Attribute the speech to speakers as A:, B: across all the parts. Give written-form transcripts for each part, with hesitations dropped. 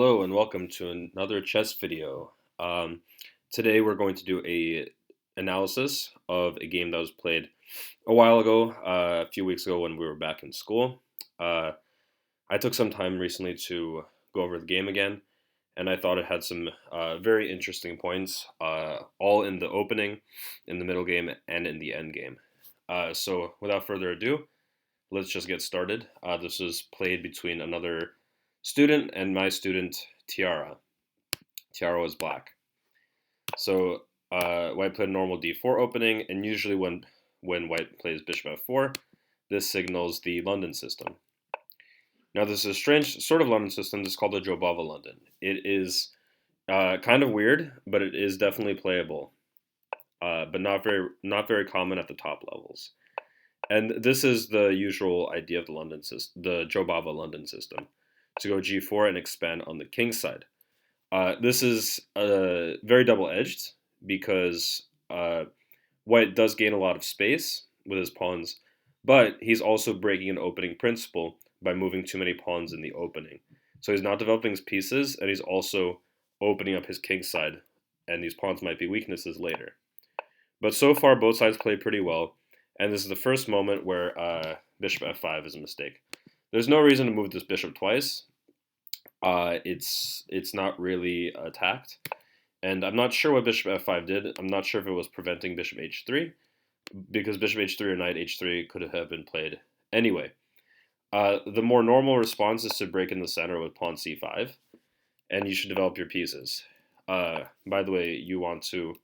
A: Hello and welcome to another chess video. Today we're going to do a analysis of a game that was played a while ago, a few weeks ago when we were back in school. Uh, I took some time recently to go over the game again, and I thought it had some very interesting points, all in the opening, in the middle game, and in the end game. So without further ado, let's just get started. This was played between another student and my student Tiara. Tiara was black. So white played normal d4 opening, and usually when white plays bishop f4, this signals the London system. Now this is a strange sort of London system. This is called the Jobava London. It is kind of weird, but it is definitely playable, but not very common at the top levels. And this is the usual idea of the London system, the Jobava London system, to go g4 and expand on the king side. This is very double-edged because white does gain a lot of space with his pawns, but he's also breaking an opening principle by moving too many pawns in the opening. So he's not developing his pieces, and he's also opening up his king side, and these pawns might be weaknesses later. But so far, both sides play pretty well, and this is the first moment where bishop f5 is a mistake. There's no reason to move this bishop twice. It's not really attacked, and I'm not sure what bishop f5 did. I'm not sure if it was preventing bishop h3, because bishop h3 or knight h3 could have been played anyway. The more normal response is to break in the center with pawn c5, and you should develop your pieces. By the way, you want to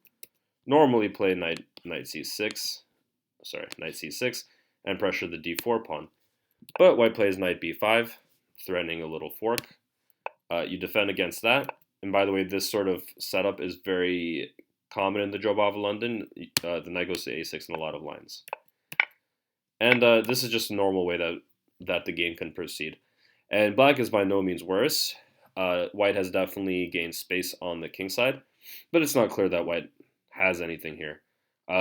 A: normally play knight c6, knight c6, and pressure the d4 pawn. But white plays knight b5, threatening a little fork. You defend against that. And by the way, this sort of setup is very common in the Jobava London. The knight goes to a6 in a lot of lines. And this is just a normal way that the game can proceed. And black is by no means worse. White has definitely gained space on the king side, but it's not clear that white has anything here.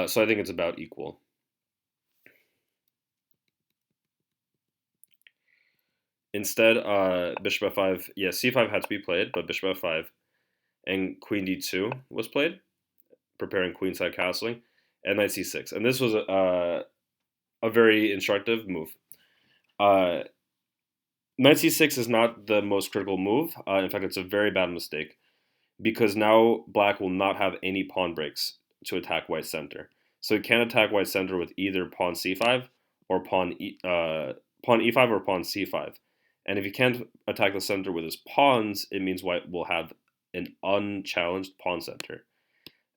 A: So I think it's about equal. Instead, bishop f5, c5 had to be played, but bishop f5 and queen d2 was played, preparing queenside castling, and knight c6. And this was a very instructive move. Knight c6 is not the most critical move. In fact, it's a very bad mistake, because now black will not have any pawn breaks to attack white center. So he can't attack white center with either pawn c5 or pawn e5 or pawn c5. And if he can't attack the center with his pawns, it means white will have an unchallenged pawn center.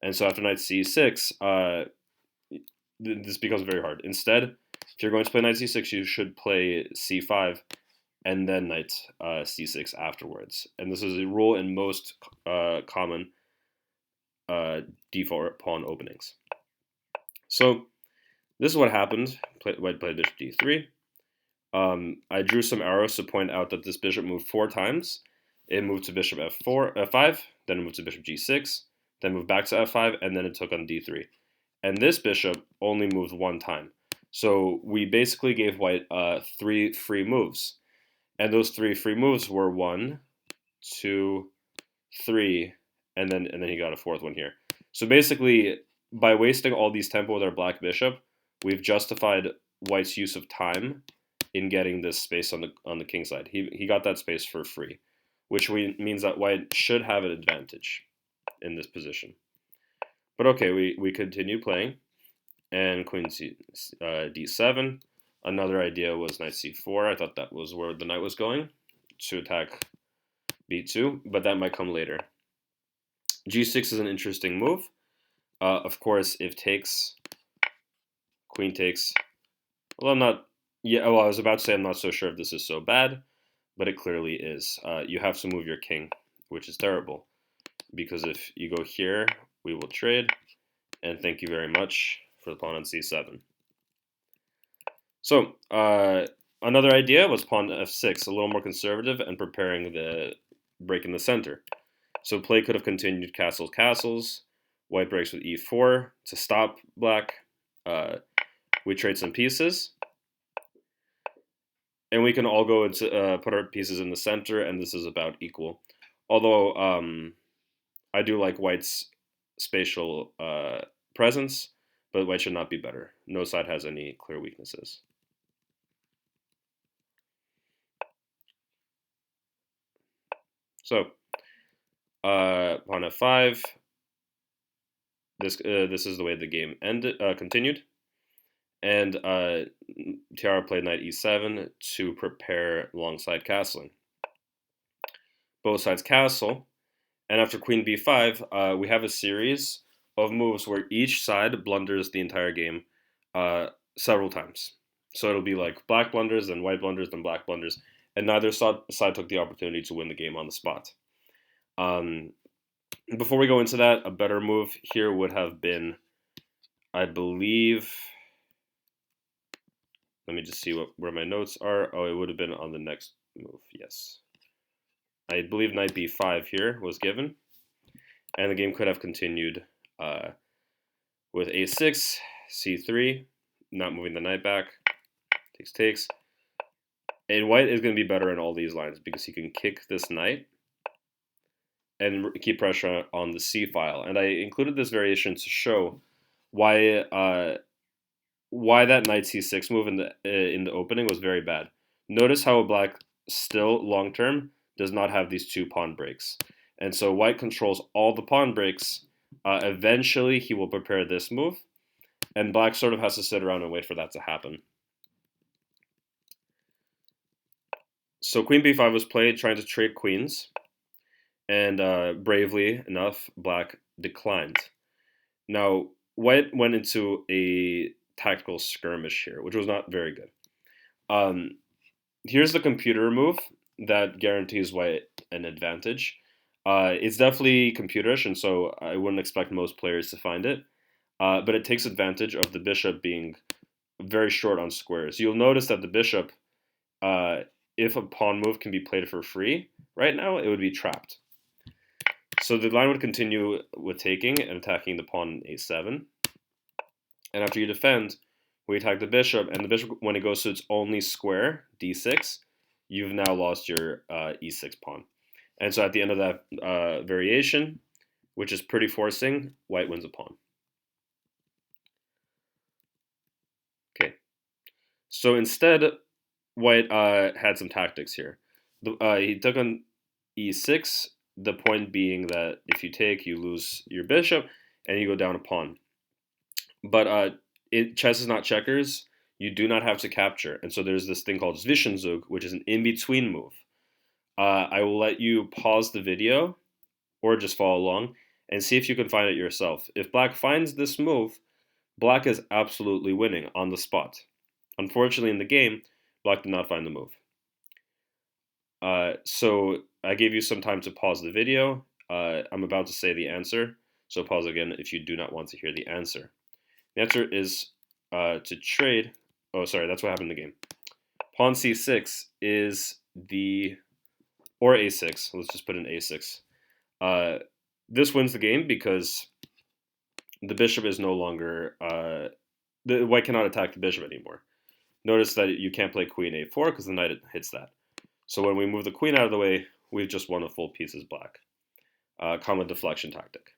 A: And so after knight c6, this becomes very hard. Instead, if you're going to play knight c6, you should play c5 and then knight c6 afterwards. And this is a rule in most common d4 pawn openings. So this is what happened. White played bishop d3. I drew some arrows to point out that this bishop moved 4 times. It moved to bishop f5, then it moved to bishop g6, then moved back to f5, and then it took on d3. And this bishop only moved 1 time. So we basically gave white 3 free moves. And those 3 free moves were 1, 2, 3, and then he got a 4th one here. So basically, by wasting all these tempo with our black bishop, we've justified white's use of time in getting this space on the king side. He got that space for free, which means that white should have an advantage in this position. But okay, we continue playing, and queen d7. Another idea was knight c4. I thought that was where the knight was going, to attack b2, but that might come later. g6 is an interesting move. Of course, if takes, queen takes. Well, I'm not. Yeah, well, I was about to say I'm not so sure if this is so bad, but it clearly is. You have to move your king, which is terrible, because if you go here, we will trade, and thank you very much for the pawn on c7. So another idea was pawn f6, a little more conservative and preparing the break in the center. So play could have continued castles, castles. White breaks with e4 to stop black. We trade some pieces. And we can all go into put our pieces in the center, and this is about equal. Although I do like white's spatial presence, but white should not be better. No side has any clear weaknesses. So pawn f5. This is the way the game continued, and Tiara played knight e7 to prepare longside castling. Both sides castle, and after queen b5, we have a series of moves where each side blunders the entire game several times. So it'll be like black blunders, then white blunders, then black blunders, and neither side took the opportunity to win the game on the spot. Before we go into that, a better move here would have been, I believe, let me just see where my notes are. Oh, it would have been on the next move, yes. I believe knight b5 here was given, and the game could have continued with a6, c3, not moving the knight back, takes. And white is going to be better in all these lines because he can kick this knight and keep pressure on the c file. And I included this variation to show why that knight c6 move in the opening was very bad. Notice how black still long term does not have these two pawn breaks, and so white controls all the pawn breaks. Eventually, he will prepare this move, and black sort of has to sit around and wait for that to happen. So queen b5 was played, trying to trade queens. And bravely enough, black declined. Now, white went into a tactical skirmish here, which was not very good. Here's the computer move that guarantees white an advantage. It's definitely computerish, and so I wouldn't expect most players to find it. But it takes advantage of the bishop being very short on squares. You'll notice that the bishop, if a pawn move can be played for free, right now it would be trapped. So the line would continue with taking and attacking the pawn a7. And after you defend, we attack the bishop, and the bishop, when it goes to its only square, d6, you've now lost your e6 pawn. And so at the end of that variation, which is pretty forcing, white wins a pawn. Okay. So instead, white had some tactics here. He took on e6, the point being that if you take, you lose your bishop, and you go down a pawn. But chess is not checkers. You do not have to capture. And so there's this thing called Zwischenzug, which is an in-between move. I will let you pause the video or just follow along and see if you can find it yourself. If black finds this move, black is absolutely winning on the spot. Unfortunately, in the game, black did not find the move. So I gave you some time to pause the video. I'm about to say the answer, so pause again if you do not want to hear the answer. The answer is to trade. Oh, sorry, that's what happened in the game. Pawn c6 is or a6. Let's just put in a6. This wins the game because the bishop is no longer. The white cannot attack the bishop anymore. Notice that you can't play queen a4 because the knight hits that. So when we move the queen out of the way, we've just won a full piece as black. Common deflection tactic.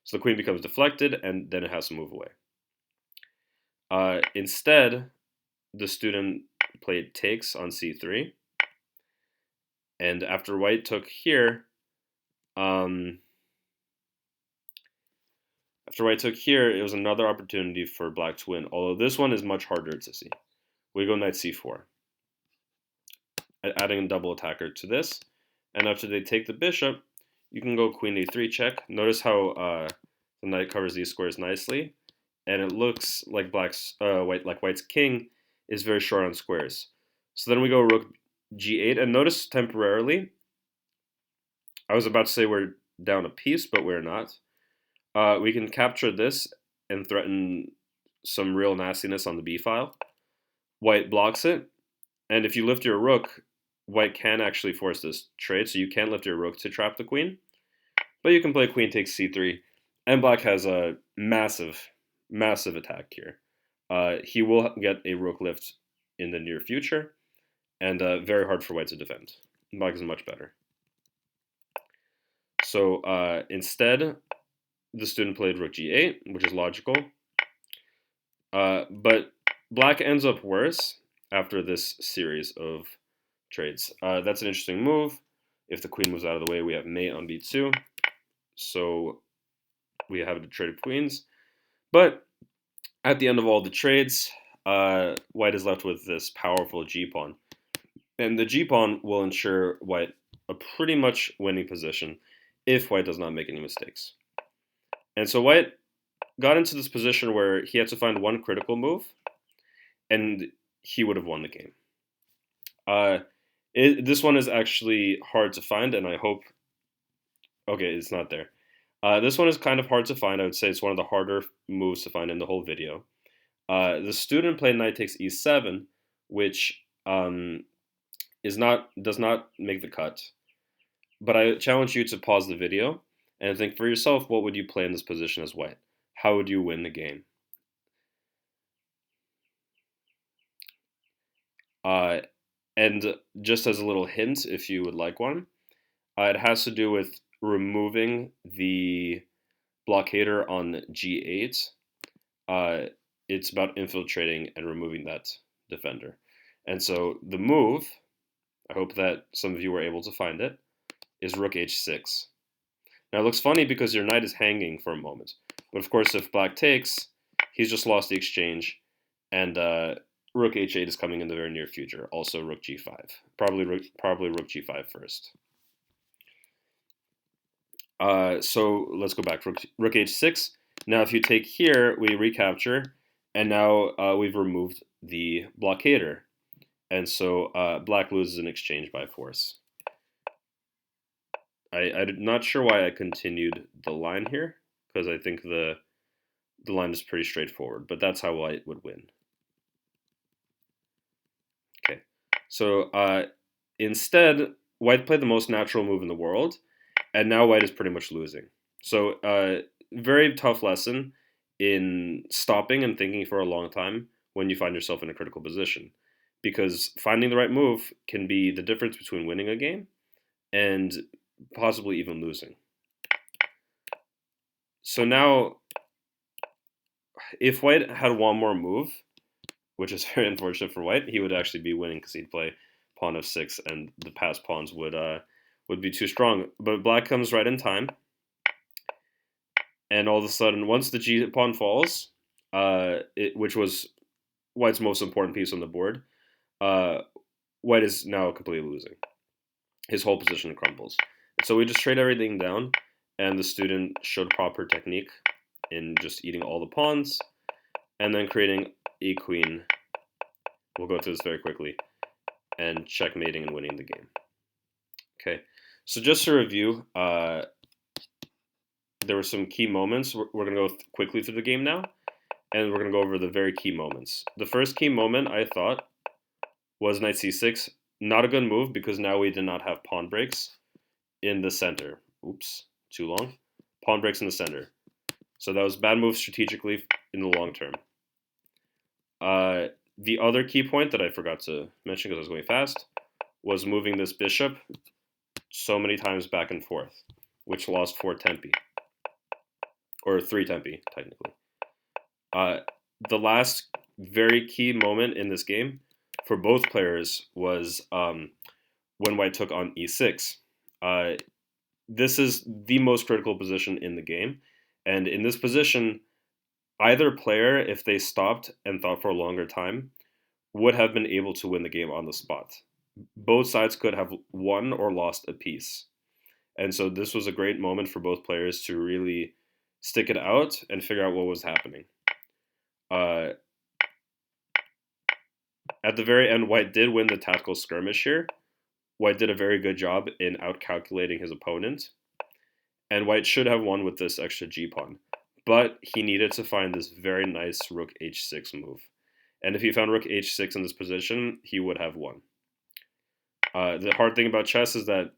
A: So the queen becomes deflected, and then it has to move away. Instead, the student played takes on c3. And after white took here, it was another opportunity for black to win, although this one is much harder to see. We go knight c4, adding a double attacker to this. And after they take the bishop, you can go queen a3 check. Notice how the knight covers these squares nicely, and it looks like white's king is very short on squares. So then we go rook g8, and notice temporarily, I was about to say we're down a piece, but we're not. We can capture this and threaten some real nastiness on the b file. White blocks it, and if you lift your rook, white can actually force this trade, so you can lift your rook to trap the queen. But you can play queen takes c3, and black has a massive, massive attack here. He will get a rook lift in the near future, and very hard for white to defend. Black is much better. So instead, the student played rook g8, which is logical. But black ends up worse after this series of trades. That's an interesting move. If the queen moves out of the way, we have mate on b2. So we have a trade of queens. But at the end of all the trades, white is left with this powerful g-pawn. And the g-pawn will ensure white a pretty much winning position if white does not make any mistakes. And so white got into this position where he had to find one critical move, and he would have won the game. This one is actually hard to find, and I hope... Okay, it's not there. This one is kind of hard to find. I would say it's one of the harder moves to find in the whole video. The student played knight takes e7, which does not make the cut. But I challenge you to pause the video and think for yourself, what would you play in this position as white? How would you win the game? And just as a little hint, if you would like one, it has to do with removing the blockader on g8. It's about infiltrating and removing that defender. And so the move, I hope that some of you were able to find it, is rook h6. Now it looks funny because your knight is hanging for a moment. But of course, if black takes, he's just lost the exchange, and rook h8 is coming in the very near future. Also rook g5. Probably rook g5 first. So let's go back. Rook h6. Now if you take here, we recapture, and now we've removed the blockader. And so black loses an exchange by force. I'm not sure why I continued the line here, because I think the line is pretty straightforward, but that's how white would win. Okay, so instead, white played the most natural move in the world, and now white is pretty much losing. So very tough lesson in stopping and thinking for a long time when you find yourself in a critical position, because finding the right move can be the difference between winning a game and possibly even losing. So now, if white had one more move, which is very unfortunate for white, he would actually be winning because he'd play pawn f6, and the passed pawns would be too strong. But black comes right in time, and all of a sudden, once the g pawn falls, which was white's most important piece on the board, white is now completely losing. His whole position crumbles. So we just trade everything down, and the student showed proper technique in just eating all the pawns, and then creating a queen. We'll go through this very quickly, and checkmating and winning the game. Okay, so just to review, there were some key moments. We're going to go quickly through the game now, and we're going to go over the very key moments. The first key moment, I thought, was knight c6. Not a good move, because now we did not have pawn breaks in the center. Oops, too long. Pawn breaks in the center. So that was bad move strategically in the long term. The other key point that I forgot to mention because I was going fast was moving this bishop so many times back and forth, which lost 4 tempi. Or 3 tempi, technically. The last very key moment in this game for both players was when white took on e6. This is the most critical position in the game, and in this position, either player, if they stopped and thought for a longer time, would have been able to win the game on the spot. Both sides could have won or lost a piece. And so this was a great moment for both players to really stick it out and figure out what was happening. At the very end, white did win the tactical skirmish here. White did a very good job in outcalculating his opponent, and white should have won with this extra g-pawn. But he needed to find this very nice rook h6 move. And if he found rook h6 in this position, he would have won. The hard thing about chess is that,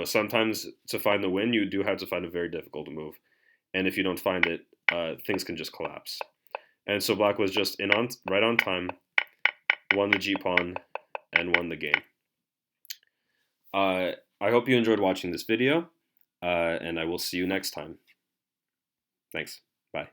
A: sometimes to find the win, you do have to find a very difficult move. And if you don't find it, things can just collapse. And so black was just right on time, won the g-pawn, and won the game. I hope you enjoyed watching this video. and I will see you next time. Thanks. Bye.